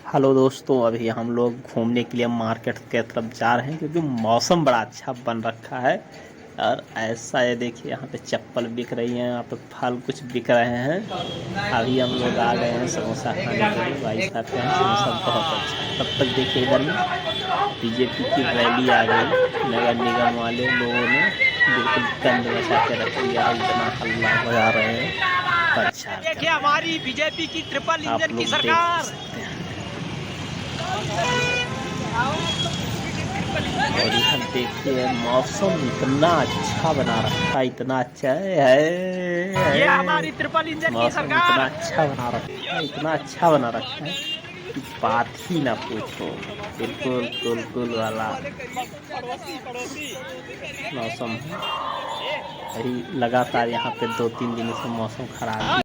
Hello दोस्तों, अभी हम लोग घूमने के लिए मार्केट के तरफ जा रहे हैं क्योंकि मौसम बड़ा अच्छा बन रखा है। और ऐसा है, देखिए यहाँ पे चप्पल बिक रही हैं, यहाँ पे फल कुछ बिक रहे हैं। अभी हम लोग आ गए हैं समोसा खाने के लिए। भाई साहब के यहाँ समोसा बहुत अच्छा है। तब तक देखिए इधर में बीजेपी की रैली आ गई। नगर निगम वाले लोगों ने बिल्कुल गंद मचा के रख दिया, इतना हल्ला बजा रहे हैं। अच्छा, देखिए हमारी बीजेपी की ट्रिपल इंजन की सरकार। और यहाँ देखिए मौसम इतना अच्छा बना रखा है, इतना अच्छा है। ये हमारी ट्रिपल इंजन की मौसम सरकार। इतना अच्छा बना रखा है, इतना अच्छा बना रखा है कि बात ही ना पूछो। बिल्कुल कुल वाला मौसम है। अभी लगातार यहाँ पे 2-3 दिन से मौसम खराब है।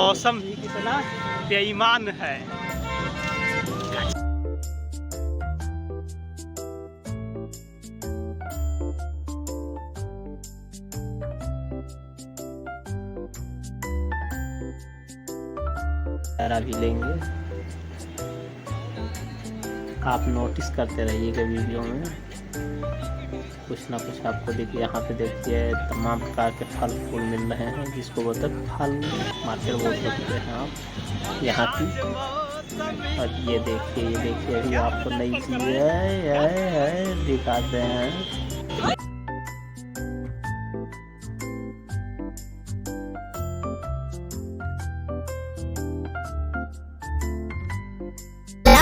मौसम भी कितना बेईमान है। भी लेंगे, आप नोटिस करते रहिएगा वीडियो में, कुछ ना कुछ आपको देखिए। यहाँ पे देखिए तमाम प्रकार के फल फूल मिल रहे हैं, जिसको बोलते हैं फल मार्केट बोल सकते हैं आप यहाँ की। और ये देखिए अभी आपको नई चीज़ है दिखाते हैं।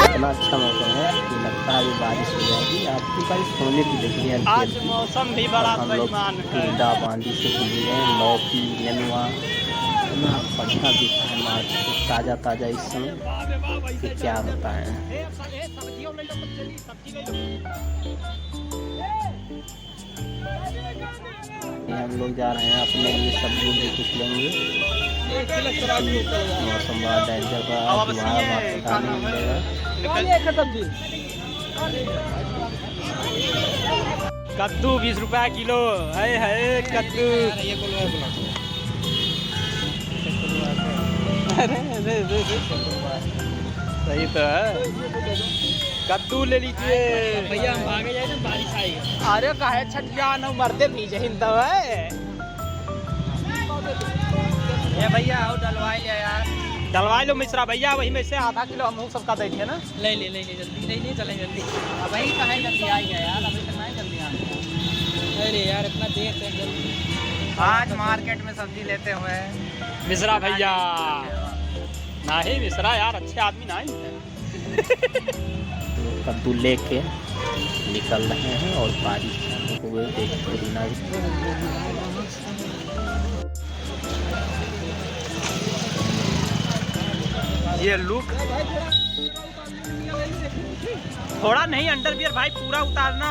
इतना अच्छा मौसम है कि लगता है बारिश हो जाएगी। आपकी बारिश होने की देखिए आज मौसम भी बड़ा हम लोग टिंडा बांधी से गुजरे हैं। लौकी नेनुआ इतना बढ़िया दिखा है मार्केट, ताज़ा ताज़ा इस समय कि क्या होता है। हम लोग जा रहे हैं अपने लिए सब्जी भी कुछ लेंगे। मौसम बड़ा डेंजर रहा, तुम्हारा पता नहीं मिलेगा। कद्दू 20 रुपया किलो है कद्दू। सही तो है, कद्दू ले लीजिए भैया। हम आगे जाए ना, बारिश आएगी। अरे काहे छठिया न मरते पीछे हिंद है। ये भैया आओ डलवा ले यार, डलवा लो मिश्रा भैया। वही में से आधा किलो हम लोग सबका दे दिए ना। ले जल्दी नहीं चले जल्दी। अब वही कहाँ जल्दी आएगा यार, अभी तक नहीं जल्दी आएगा। अरे यार इतना देर से जल्दी। आज मार्केट में सब्जी लेते हुए मिश्रा भैया नहीं, मिश्रा यार अच्छे आदमी नहीं। कद्दू लेके निकल रहे हैं और बारिश चालू हुए देखते बिना। ये लुक थोड़ा नहीं, अंडरवियर भाई पूरा उतारना।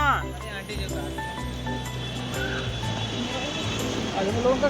लोगों का